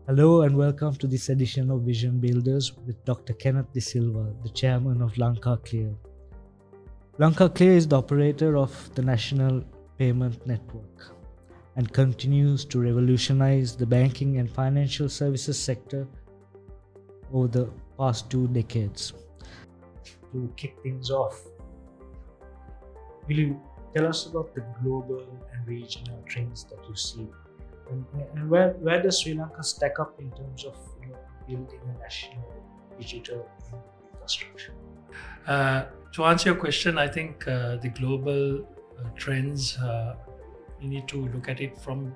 Hello and welcome to this edition of Vision Builders with Dr. Kenneth De Zilwa, the Chairman of LankaClear. LankaClear is the operator of the national payment network and continues to revolutionize the banking and financial services sector over the past 2 decades. To kick things off, will you tell us about the global and regional trends that you see? And where does Sri Lanka stack up in terms of building a national digital infrastructure? To answer your question, I think the global trends, you need to look at it from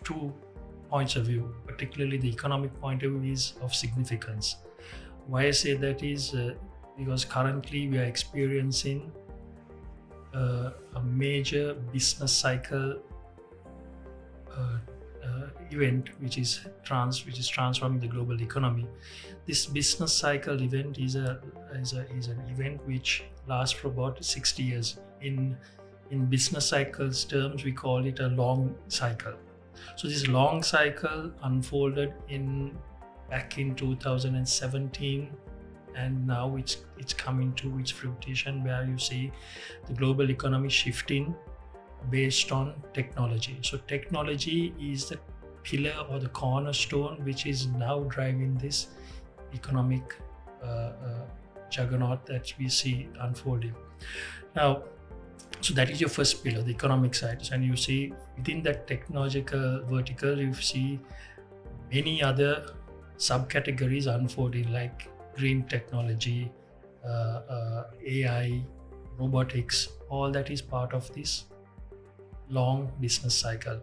2 points of view, particularly the economic point of view is of significance. Why I say that is because currently we are experiencing a major business cycle event which is transforming the global economy. This business cycle event is an event which lasts for about 60 years. In business cycles terms, we call it a long cycle. So this long cycle unfolded back in 2017, and now it's coming to its fruition, where you see the global economy shifting based on technology. So technology is the pillar or the cornerstone which is now driving this economic juggernaut that we see unfolding. Now, so that is your first pillar, the economic side. And you see within that technological vertical, you see many other subcategories unfolding, like green technology, AI, robotics. All that is part of this long business cycle.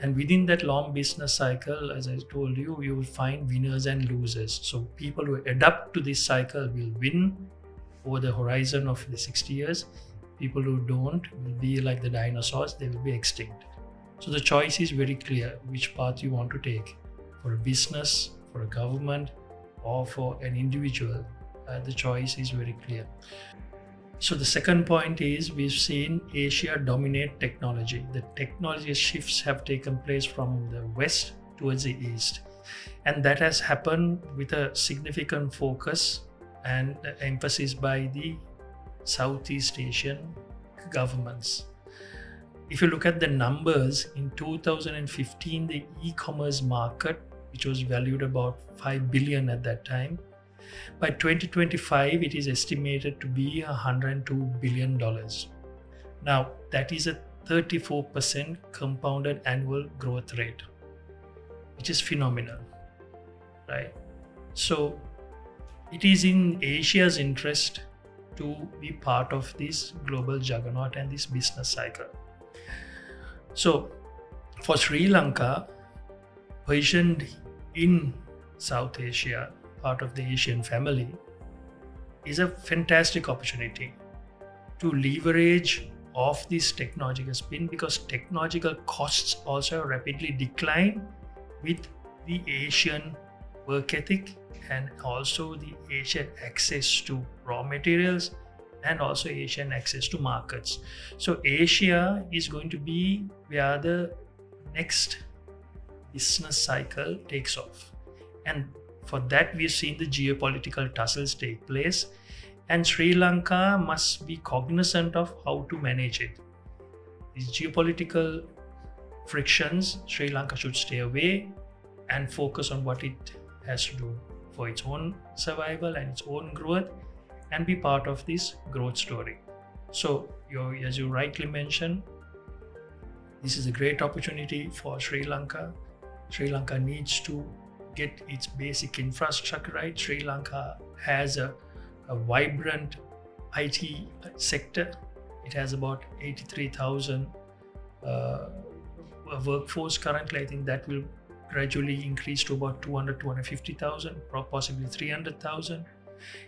And within that long business cycle, as I told you, you will find winners and losers. So people who adapt to this cycle will win over the horizon of the 60 years. People who don't will be like the dinosaurs, they will be extinct. So the choice is very clear which path you want to take. For a business, for a government, or for an individual, the choice is very clear. So the second point is we've seen Asia dominate technology. The technology shifts have taken place from the west towards the east. And that has happened with a significant focus and emphasis by the Southeast Asian governments. If you look at the numbers, in 2015, the e-commerce market, which was valued about 5 billion at that time, by 2025, it is estimated to be $102 billion. Now, that is a 34% compounded annual growth rate, which is phenomenal, right? So, it is in Asia's interest to be part of this global juggernaut and this business cycle. So, for Sri Lanka, positioned in South Asia, part of the Asian family, is a fantastic opportunity to leverage off this technological spin, because technological costs also rapidly decline with the Asian work ethic and also the Asian access to raw materials and also Asian access to markets. So Asia is going to be where the next business cycle takes off. And for that, we've seen the geopolitical tussles take place, and Sri Lanka must be cognizant of how to manage it. These geopolitical frictions, Sri Lanka should stay away and focus on what it has to do for its own survival and its own growth, and be part of this growth story. So, as you rightly mentioned, this is a great opportunity for Sri Lanka. Sri Lanka needs to get its basic infrastructure right. Sri Lanka has a vibrant IT sector. It has about 83,000 workforce currently. I think that will gradually increase to about 250,000, possibly 300,000.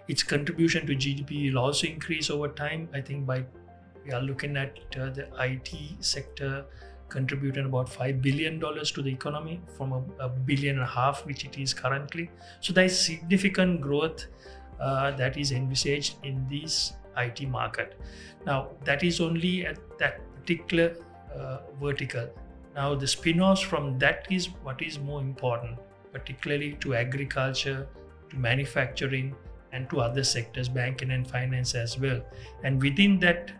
Its contribution to GDP will also increase over time. I think we are looking at the IT sector contributing about $5 billion to the economy from $1.5 billion, which it is currently. So there is significant growth that is envisaged in this IT market. Now, that is only at that particular vertical. Now, the spin-offs from that is what is more important. particularly to agriculture, to manufacturing, and to other sectors, banking and finance as well. And within that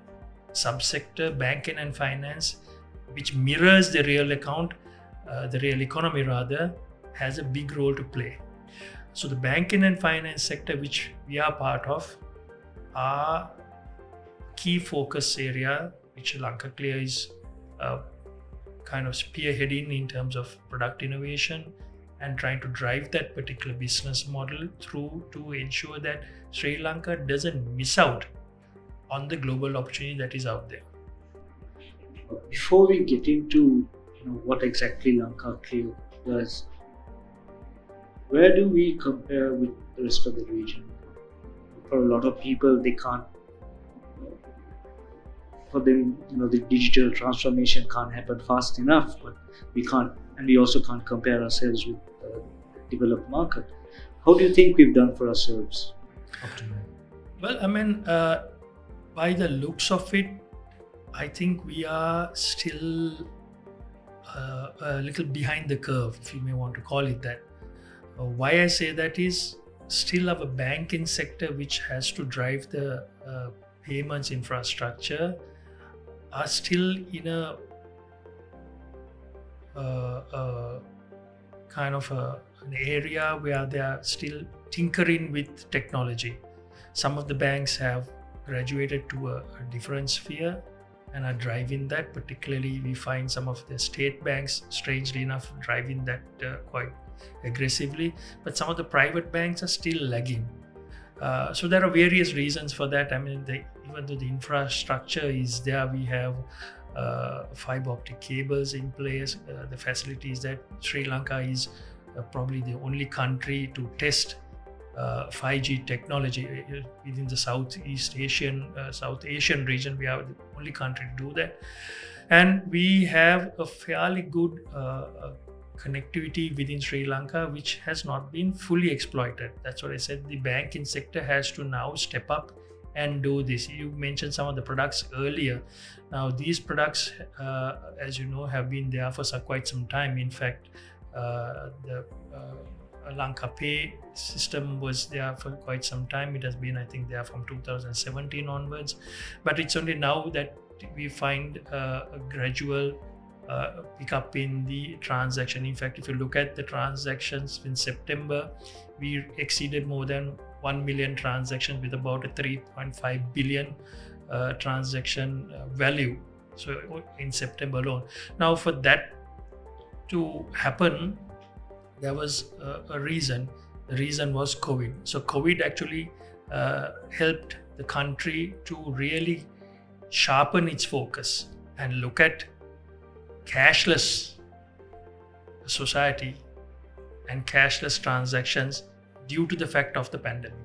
subsector, banking and finance, which mirrors the real economy rather, has a big role to play. So the banking and finance sector, which we are part of, are key focus area, which LankaClear is kind of spearheading in terms of product innovation and trying to drive that particular business model through to ensure that Sri Lanka doesn't miss out on the global opportunity that is out there. Before we get into what exactly LankaClear does, where do we compare with the rest of the region? For a lot of people, they can't. For them, the digital transformation can't happen fast enough. But we can't, and we also can't compare ourselves with the developed market. How do you think we've done for ourselves up to now? Well, I mean, by the looks of it, I think we are still a little behind the curve, if you may want to call it that. Why I say that is still our banking sector, which has to drive the payments infrastructure, are still in a kind of an area where they are still tinkering with technology. Some of the banks have graduated to a different sphere and are driving that. Particularly, we find some of the state banks, strangely enough, driving that quite aggressively. But some of the private banks are still lagging. So there are various reasons for that. I mean, even though the infrastructure is there, we have fiber optic cables in place. The facilities that Sri Lanka is probably the only country to test 5G technology within the South Asian region. We are the only country to do that, and we have a fairly good connectivity within Sri Lanka, which has not been fully exploited. That's what I said. The banking sector has to now step up and do this. You mentioned some of the products earlier. Now, these products, as you know, have been there for quite some time. In fact, the Lanka Pay system was there for quite some time. It has been, I think, there from 2017 onwards. But it's only now that we find a gradual pick up in the transaction. In fact, if you look at the transactions in September, we exceeded more than 1 million transactions with about a 3.5 billion transaction value. So in September alone. Now, for that to happen, there was a reason. The reason was COVID. So COVID actually helped the country to really sharpen its focus and look at cashless society and cashless transactions due to the fact of the pandemic.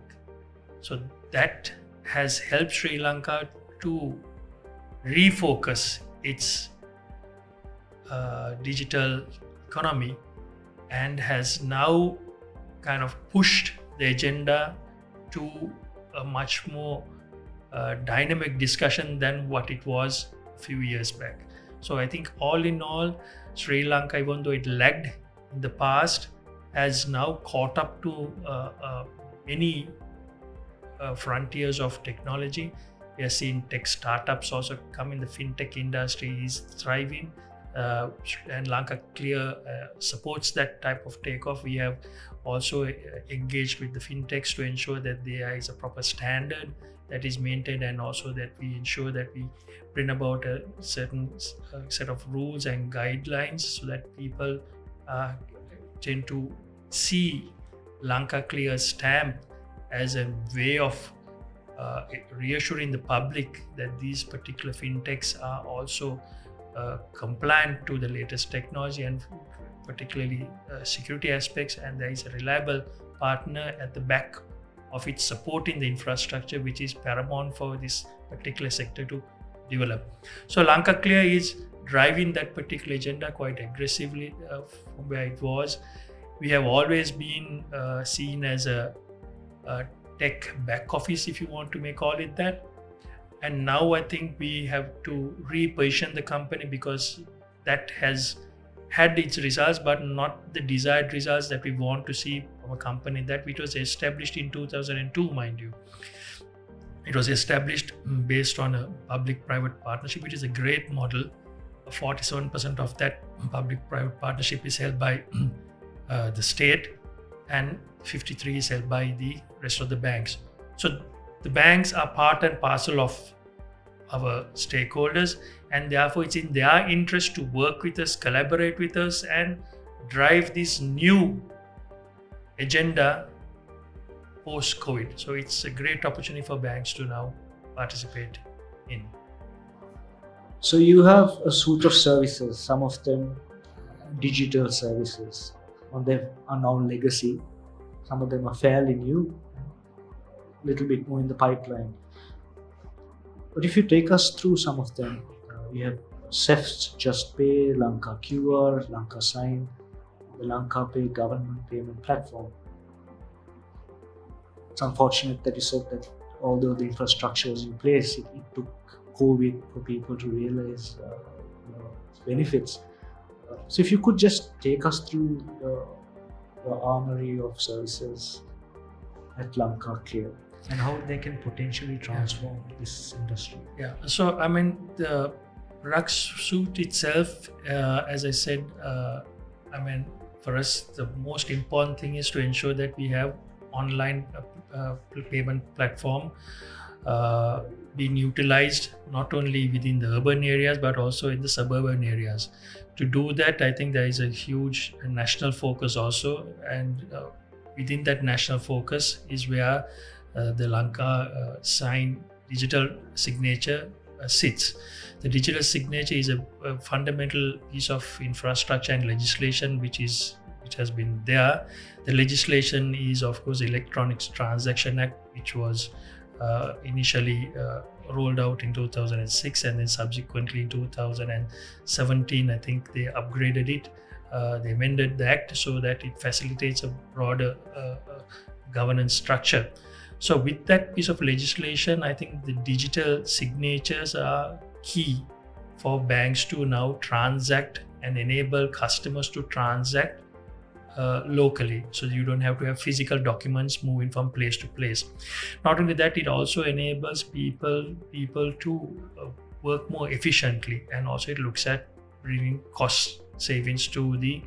So that has helped Sri Lanka to refocus its digital economy and has now kind of pushed the agenda to a much more dynamic discussion than what it was a few years back. So I think all in all, Sri Lanka, even though it lagged in the past, has now caught up to many frontiers of technology. We are seeing tech startups also come in. The fintech industry is thriving, and LankaClear supports that type of takeoff. We have also engaged with the fintechs to ensure that there is a proper standard that is maintained, and also that we ensure that we bring about a certain set of rules and guidelines so that people tend to see LankaClear's stamp as a way of reassuring the public that these particular fintechs are also compliant to the latest technology and particularly security aspects, and there is a reliable partner at the back of its supporting the infrastructure, which is paramount for this particular sector to develop. So LankaClear is driving that particular agenda quite aggressively from where it was. We have always been seen as a tech back office, if you want to call it that. And now I think we have to reposition the company, because that has had its results, but not the desired results that we want to see from a company that which was established in 2002, mind you. It was established based on a public-private partnership, which is a great model. 47% of that public-private partnership is held by the state, and 53% is held by the rest of the banks. So the banks are part and parcel of our stakeholders, and therefore it's in their interest to work with us, collaborate with us, and drive this new agenda post-COVID. So it's a great opportunity for banks to now participate in. So you have a suite of services, some of them digital services. Some of them are now legacy. Some of them are fairly new, a little bit more in the pipeline. But if you take us through some of them, we have CEF's Just Pay, LankaClear, LankaSign, the LankaPay government payment platform. It's unfortunate that you said that although the infrastructure was in place, it took COVID for people to realize its benefits. So if you could just take us through the armory of services at LankaClear and how they can potentially transform this industry. Yeah, so I mean, the rug suit itself, as I said, I mean, for us, the most important thing is to ensure that we have online payment platform being utilized not only within the urban areas but also in the suburban areas. To do that, I think there is a huge national focus also, and within that national focus is where the LankaSign digital signature sits. The digital signature is a fundamental piece of infrastructure and legislation which has been there. The legislation is, of course, Electronic Transaction Act, which was initially rolled out in 2006, and then subsequently in 2017, I think they upgraded it. They amended the act so that it facilitates a broader governance structure. So with that piece of legislation, I think the digital signatures are key for banks to now transact and enable customers to transact locally, so you don't have to have physical documents moving from place to place. Not only that, it also enables people to work more efficiently, and also it looks at bringing cost savings to the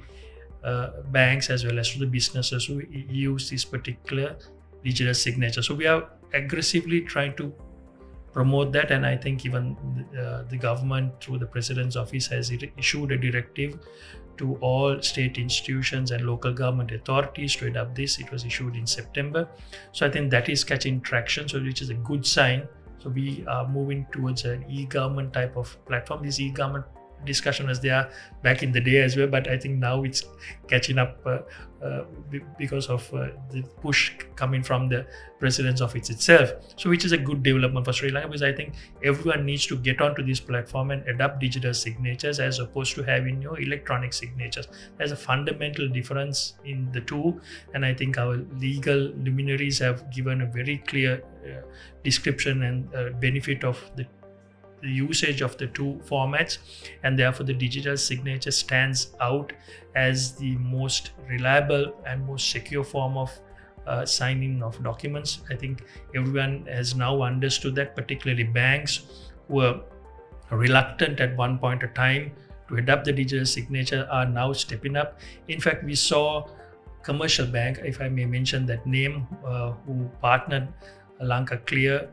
banks as well as to the businesses who use this particular digital signature. So we are aggressively trying to promote that, and I think even the government through the President's office has issued a directive to all state institutions and local government authorities to adopt this. It was issued in September. So I think that is catching traction, so which is a good sign. So we are moving towards an e-government type of platform. This e-government discussion was there back in the day as well, but I think now it's catching up because of the push coming from the President's office itself. So which is a good development for Sri Lanka, because I think everyone needs to get onto this platform and adopt digital signatures as opposed to having your electronic signatures. There's a fundamental difference in the two, and I think our legal luminaries have given a very clear description and benefit of the usage of the two formats, and therefore the digital signature stands out as the most reliable and most secure form of signing of documents. I think everyone has now understood that, particularly banks who were reluctant at one point of time to adopt the digital signature are now stepping up. In fact, we saw commercial bank, if I may mention that name, who partnered LankaClear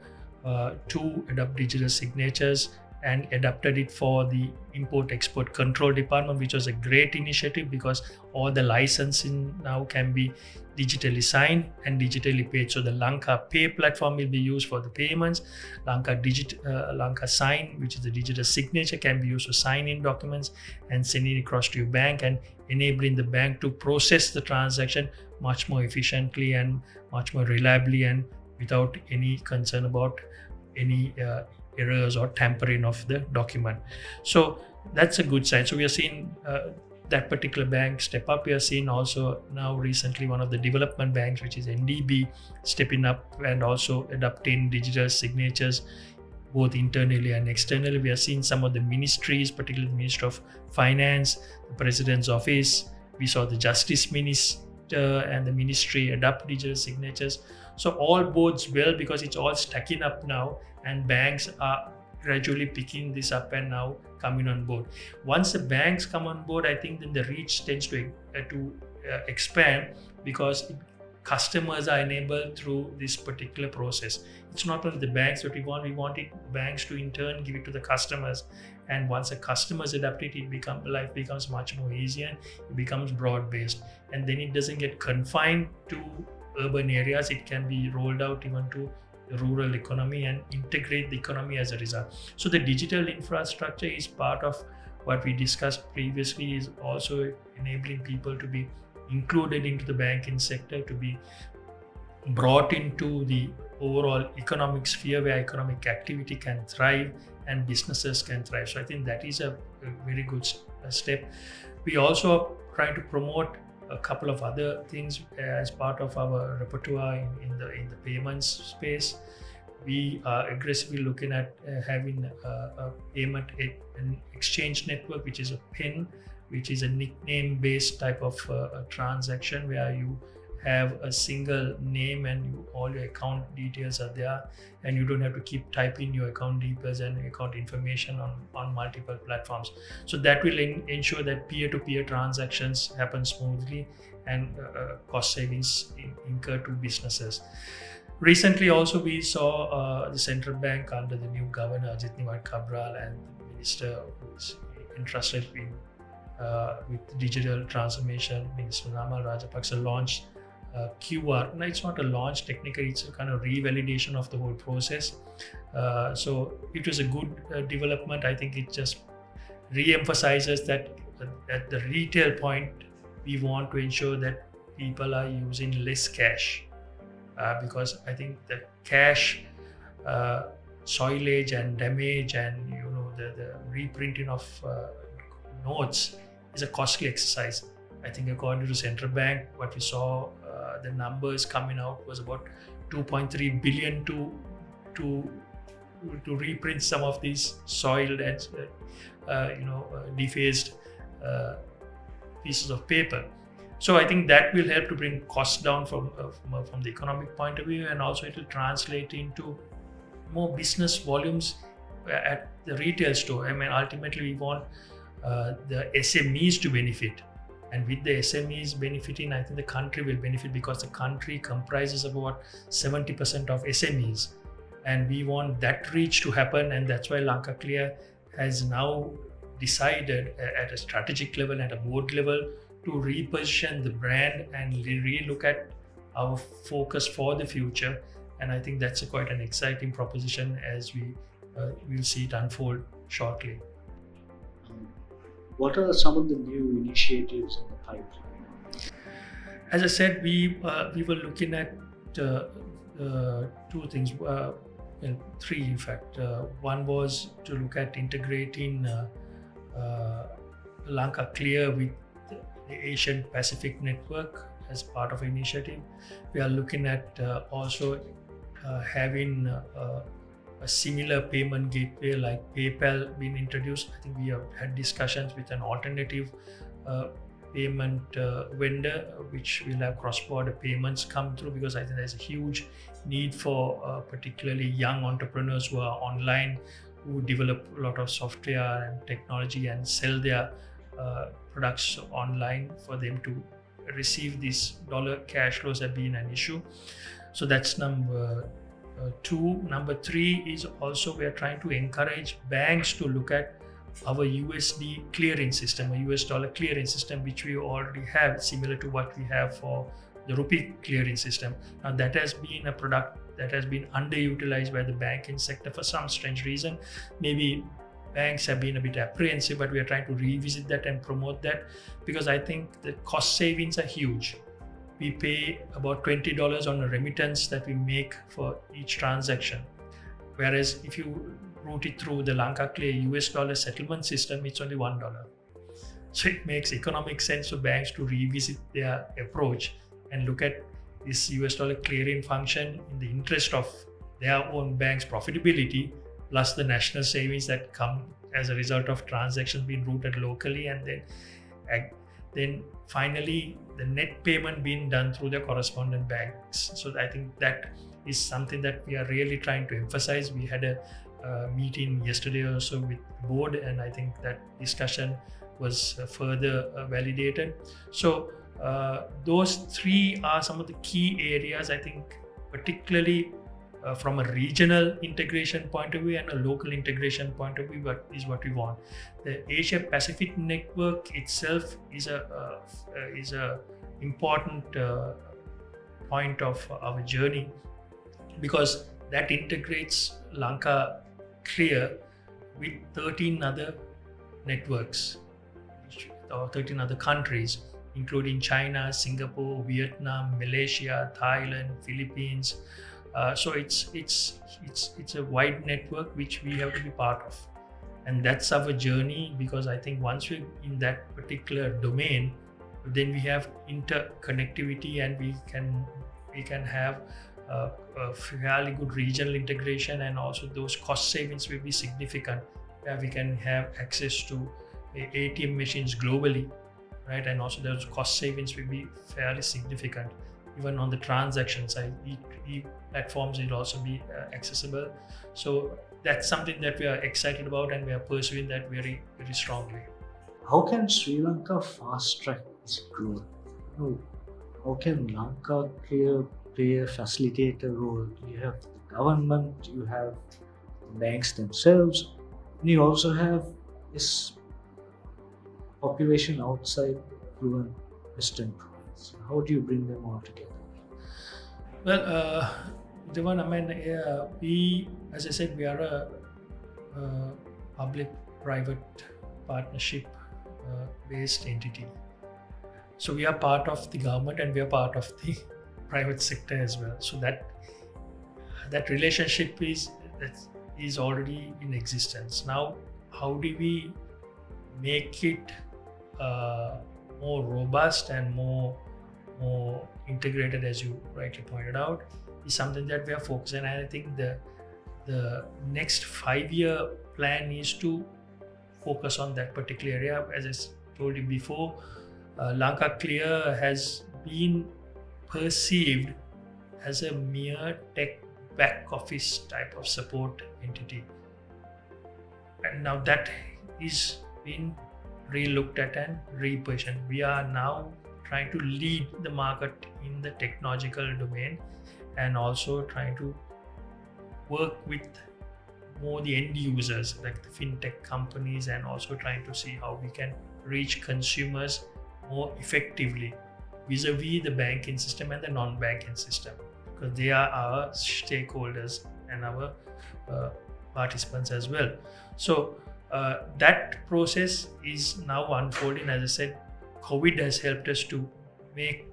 to adopt digital signatures and adapted it for the Import-Export Control Department, which was a great initiative because all the licensing now can be digitally signed and digitally paid. So the LankaPay platform will be used for the payments. LankaSign, which is the digital signature, can be used to sign in documents and send it across to your bank, and enabling the bank to process the transaction much more efficiently and much more reliably, and without any concern about any errors or tampering of the document. So that's a good sign. So we are seeing that particular bank step up. We are seeing also now recently one of the development banks, which is NDB, stepping up and also adopting digital signatures both internally and externally. We are seeing some of the ministries, particularly the Minister of Finance, the President's Office. We saw the Justice Minister and the Ministry adopt digital signatures. So all bodes well because it's all stacking up now, and banks are gradually picking this up and now coming on board. Once the banks come on board, I think then the reach tends to expand because customers are enabled through this particular process. It's not only the banks that we want it banks to in turn give it to the customers, and once the customers adapt it, life becomes much more easier and it becomes broad based, and then it doesn't get confined to urban areas. It can be rolled out even to the rural economy and integrate the economy as a result. So the digital infrastructure is part of what we discussed previously, is also enabling people to be included into the banking sector, to be brought into the overall economic sphere where economic activity can thrive and businesses can thrive. So I think that is a very good step. We also try to promote a couple of other things as part of our repertoire in the payments space. We are aggressively looking at having a payment an exchange network, which is a PIN, which is a nickname-based type of transaction where you have a single name and all your account details are there, and you don't have to keep typing your account details and account information on multiple platforms. So that will ensure that peer-to-peer transactions happen smoothly and cost savings incur to businesses. Recently also we saw the central bank under the new governor Ajit Cabral and the minister who is entrusted with digital transformation, Minister Namal Rajapaksa, launched QR. Now it's not a launch technically, it's a kind of revalidation of the whole process. So it was a good development. I think it just re-emphasizes that at the retail point, we want to ensure that people are using less cash, because I think the cash soilage and damage and the reprinting of notes is a costly exercise. I think according to central bank, what we saw, the numbers coming out was about 2.3 billion to reprint some of these soiled and defaced pieces of paper. So I think that will help to bring costs down from the economic point of view, and also it will translate into more business volumes at the retail store. I mean, ultimately we want the SMEs to benefit. And with the SMEs benefiting, I think the country will benefit, because the country comprises about 70% of SMEs. And we want that reach to happen. And that's why LankaClear has now decided at a strategic level, at a board level, to reposition the brand and re-look at our focus for the future. And I think that's quite an exciting proposition as we will see it unfold shortly. What are some of the new initiatives in the pipeline? As I said, we were looking at two things, three in fact. One was to look at integrating LankaClear with the Asian Pacific network as part of an initiative. We are looking at also having a similar payment gateway like PayPal being introduced. I think we have had discussions with an alternative payment vendor, which will have cross-border payments come through, because I think there's a huge need for particularly young entrepreneurs who are online, who develop a lot of software and technology and sell their products online, for them to receive these dollar cash flows have been an issue. So that's number two. Number three is also we are trying to encourage banks to look at our USD clearing system, a US dollar clearing system, which we already have, similar to what we have for the rupee clearing system. Now that has been a product that has been underutilized by the banking sector for some strange reason. Maybe banks have been a bit apprehensive, but we are trying to revisit that and promote that, because I think the cost savings are huge. We pay about $20 on a remittance that we make for each transaction. Whereas if you route it through the LankaClear US dollar settlement system, it's only $1. So it makes economic sense for banks to revisit their approach and look at this US dollar clearing function in the interest of their own bank's profitability, plus the national savings that come as a result of transactions being routed locally, and then finally the net payment being done through the correspondent banks. So I think that is something that we are really trying to emphasize. We had a meeting yesterday also with the board, and I think that discussion was further validated. So those three are some of the key areas, I think, particularly from a regional integration point of view and a local integration point of view, is what we want. The Asia Pacific network itself is a important point of our journey, because that integrates LankaClear with 13 other networks or 13 other countries, including China, Singapore, Vietnam, Malaysia, Thailand, Philippines. So it's a wide network which we have to be part of, and that's our journey. Because I think once we're in that particular domain, then we have interconnectivity, and we can have a fairly good regional integration, and also those cost savings will be significant, where we can have access to ATM machines globally, right? And also those cost savings will be fairly significant. Even on the transaction side, platforms will also be accessible. So that's something that we are excited about, and we are pursuing that very, very strongly. How can Sri Lanka fast track its growth? How can LankaClear play a facilitator role? You have the government, you have the banks themselves, and you also have this population outside fluent Western province. How do you bring them all together? Well, Devan, I mean, we, as I said, we are a public-private partnership based entity. So we are part of the government, and we are part of the private sector as well. So that relationship is already in existence. Now, how do we make it more robust and more integrated, as you rightly pointed out, is something that we are focusing on. And I think the next 5-year plan is to focus on that particular area. As I told you before, LankaClear has been perceived as a mere tech back office type of support entity, and now that is being re-looked at and repositioned. We are now trying to lead the market in the technological domain, and also trying to work with more the end users like the fintech companies, and also trying to see how we can reach consumers more effectively vis-a-vis the banking system and the non-banking system, because they are our stakeholders and our participants as well. So that process is now unfolding. As I said, COVID has helped us to make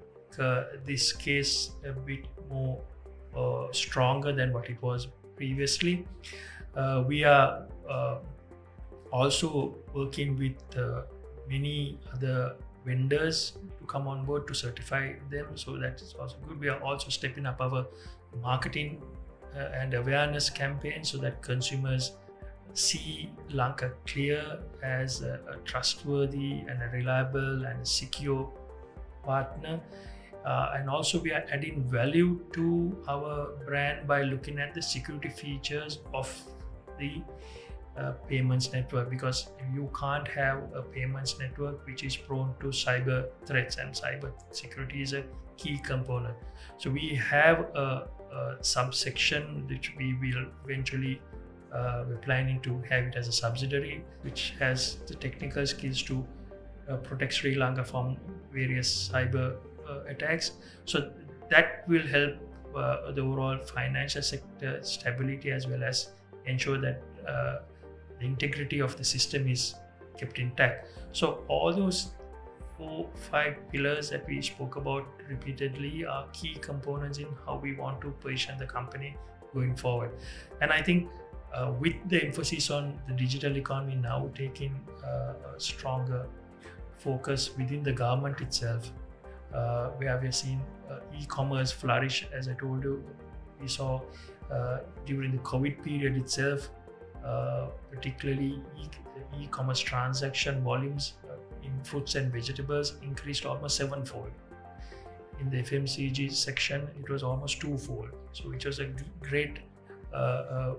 this case a bit more stronger than what it was previously. We are also working with many other vendors to come on board to certify them, so that is also good. We are also stepping up our marketing and awareness campaign, so that consumers see LankaClear as a trustworthy and a reliable and a secure partner. And also we are adding value to our brand by looking at the security features of the payments network, because you can't have a payments network which is prone to cyber threats, and cyber security is a key component. So we have a subsection which we will eventually we're planning to have it as a subsidiary, which has the technical skills to protect Sri Lanka from various cyber attacks. So that will help the overall financial sector stability, as well as ensure that the integrity of the system is kept intact. So all those 4-5 pillars that we spoke about repeatedly are key components in how we want to position the company going forward. And I think with the emphasis on the digital economy now taking a stronger focus within the government itself, where we are seeing e-commerce flourish. As I told you, we saw during the COVID period itself, particularly e-commerce transaction volumes in fruits and vegetables increased almost sevenfold. In the FMCG section, it was almost twofold. So which was a great uh, uh,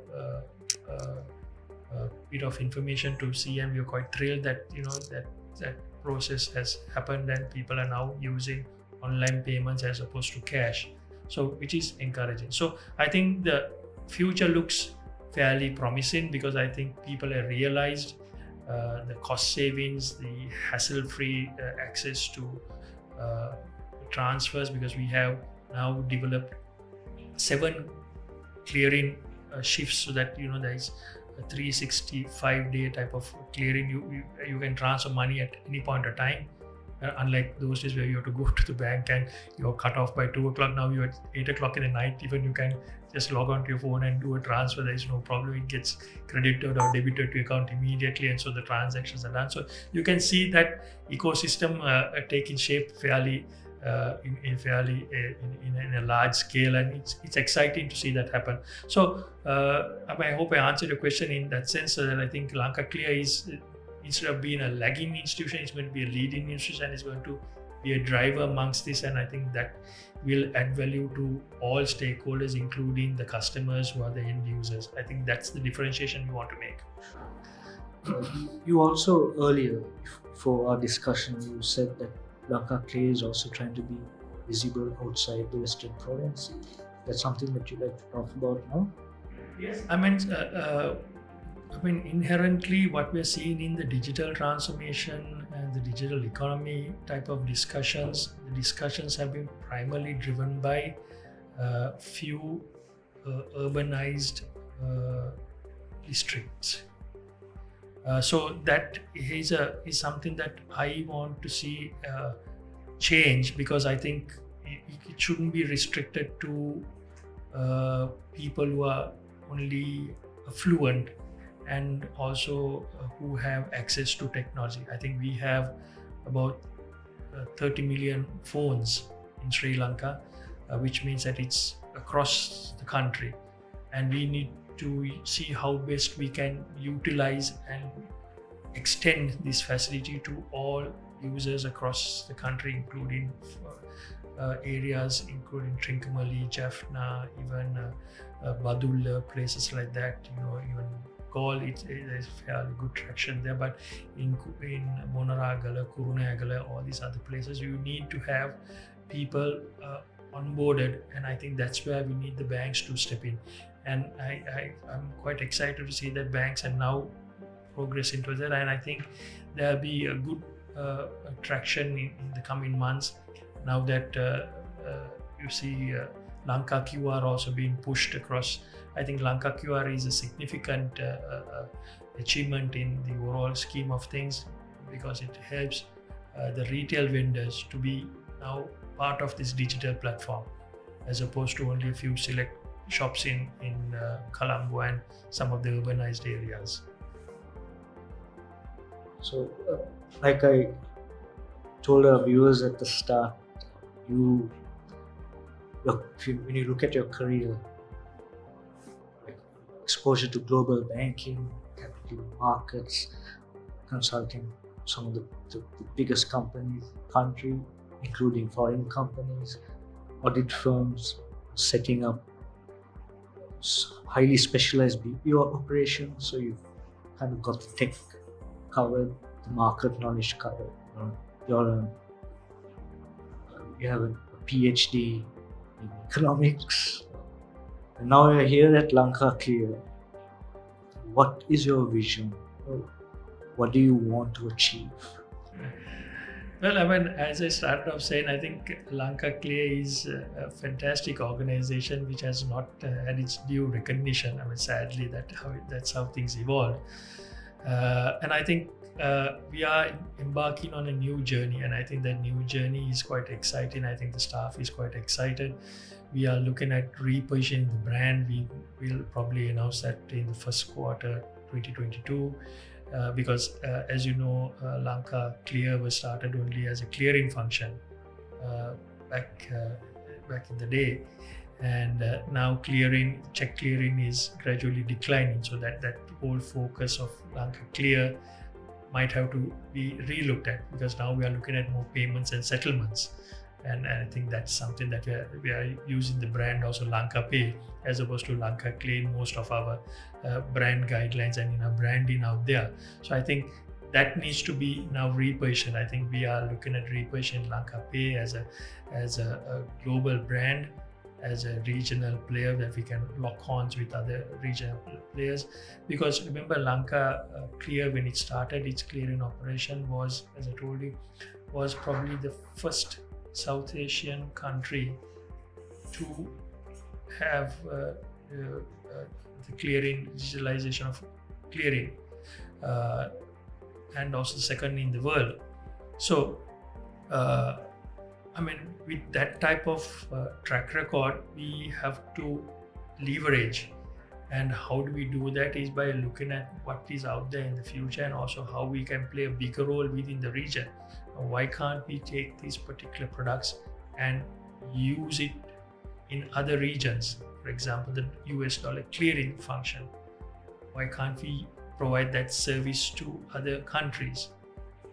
uh, bit of information to see, and we're quite thrilled that that process has happened and people are now using online payments as opposed to cash. So which is encouraging. So I think the future looks fairly promising because I think people have realized the cost savings, the hassle-free access to transfers, because we have now developed 7 clearing shifts, so that there is a 365-day type of clearing. You can transfer money at any point of time, unlike those days where you have to go to the bank and you're cut off by 2 o'clock. Now you're at 8 o'clock in the night, even you can just log onto your phone and do a transfer. There is no problem. It gets credited or debited to your account immediately, and so the transactions are done. So you can see that ecosystem taking shape fairly in a large scale, and it's exciting to see that happen. So I hope I answered your question in that sense, that I think LankaClear is, instead of being a lagging institution, it's going to be a leading institution, and it's going to be a driver amongst this, and I think that will add value to all stakeholders, including the customers who are the end users. I think that's the differentiation we want to make. You also earlier, for our discussion, you said that LankaClear is also trying to be visible outside the Western province. That's something that you'd like to talk about now? Yes, I mean, inherently, what we're seeing in the digital transformation and the digital economy type of discussions, the discussions have been primarily driven by few urbanized districts. So that is something that I want to see change, because I think it shouldn't be restricted to people who are only affluent and also who have access to technology. I think we have about 30 million phones in Sri Lanka, which means that it's across the country, and we need to see how best we can utilize and extend this facility to all users across the country, including areas including Trincomalee, Jaffna, even Badulla, places like that. Even Galle, there's fairly good traction there. But in Monaragala, Kurunegala, all these other places, you need to have people onboarded, and I think that's where we need the banks to step in. And I'm quite excited to see that banks are now progressing towards that, and I think there'll be a good traction in the coming months, now that you see Lanka QR also being pushed across. I think Lanka QR is a significant achievement in the overall scheme of things, because it helps the retail vendors to be now part of this digital platform, as opposed to only a few select shops in Colombo and some of the urbanized areas. So, like I told our viewers at the start, when you look at your career, like exposure to global banking, capital markets, consulting some of the biggest companies in the country, including foreign companies, audit firms, setting up highly specialized BPO operations. So you've kind of got the tech covered, the market knowledge covered. You have a PhD in economics, and now you're here at LankaClear. What is your vision? What do you want to achieve? Well, as I started off saying, I think LankaClear is a fantastic organization which has not had its due recognition. Sadly, that's how things evolve. And I think we are embarking on a new journey, and I think that new journey is quite exciting. I think the staff is quite excited. We are looking at repositioning the brand. We will probably announce that in the first quarter 2022. Because as you know, LankaClear was started only as a clearing function back in the day, and now check clearing is gradually declining. So that whole focus of LankaClear might have to be relooked at, because now we are looking at more payments and settlements. And I think that's something that we are using the brand also LankaPay as opposed to LankaClear in most of our brand guidelines and in our branding out there. So I think that needs to be now repositioned. I think we are looking at repositioning LankaPay as a global brand, as a regional player that we can lock horns with other regional players. Because remember, LankaClear, when it started its clearing operation, was, as I told you, was probably the first South Asian country to have the clearing, digitalization of clearing, and also the second in the world. So I mean, with that type of track record, we have to leverage. And how do we do that is by looking at what is out there in the future, and also how we can play a bigger role within the region. Why can't we take these particular products and use it in other regions? For example, the US dollar clearing function. Why can't we provide that service to other countries?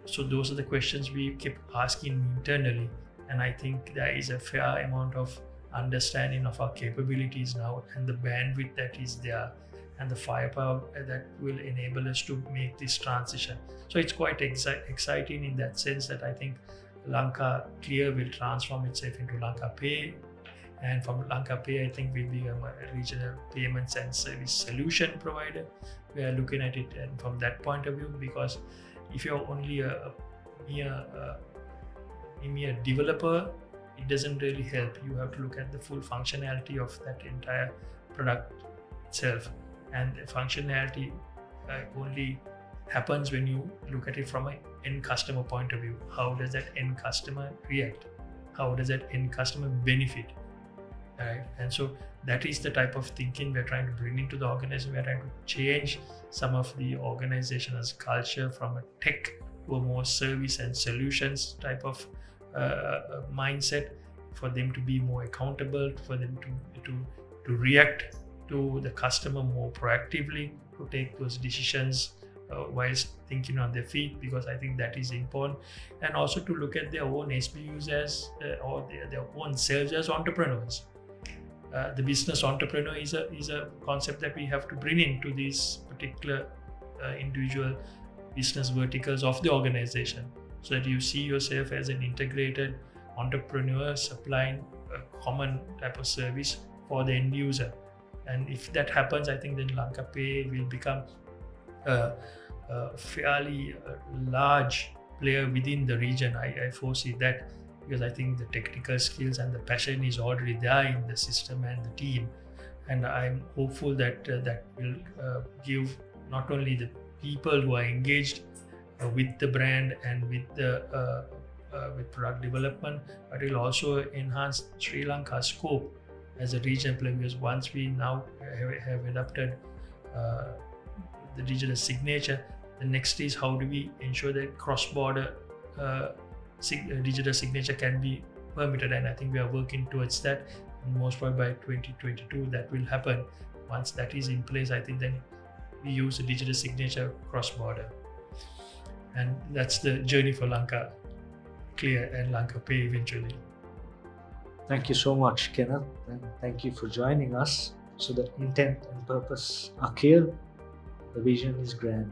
So those are the questions we kept asking internally. And I think there is a fair amount of understanding of our capabilities now, and the bandwidth that is there, and the firepower that will enable us to make this transition. So it's quite exciting in that sense, that I think LankaClear will transform itself into LankaPay, and from LankaPay, I think we'll become a regional payments and service solution provider. We are looking at it and from that point of view, because if you're only a mere developer, it doesn't really help. You have to look at the full functionality of that entire product itself, and the functionality only happens when you look at it from an end customer point of view. How does that end customer react? How does that end customer benefit? Right? And so that is the type of thinking we're trying to bring into the organization. We're trying to change some of the organization's culture from a tech to a more service and solutions type of mindset, for them to be more accountable, for them to react to the customer more proactively, to take those decisions whilst thinking on their feet, because I think that is important. And also to look at their own SBUs as or their own selves as entrepreneurs. The business entrepreneur is a concept that we have to bring into these particular individual business verticals of the organization, so that you see yourself as an integrated entrepreneur supplying a common type of service for the end user. And if that happens, I think then LankaPay will become a fairly large player within the region. I foresee that, because I think the technical skills and the passion is already there in the system and the team. And I'm hopeful that that will give not only the people who are engaged with the brand and with the with product development, but it will also enhance Sri Lanka's scope as a regional player. Because once we now have adopted the digital signature, the next is how do we ensure that cross-border digital signature can be permitted, and I think we are working towards that. And most probably by 2022 that will happen. Once that is in place, I think then we use a digital signature cross-border, and that's the journey for LankaClear and LankaPay eventually. Thank you so much, Kenneth, and thank you for joining us. So the intent and purpose are clear, the vision is grand.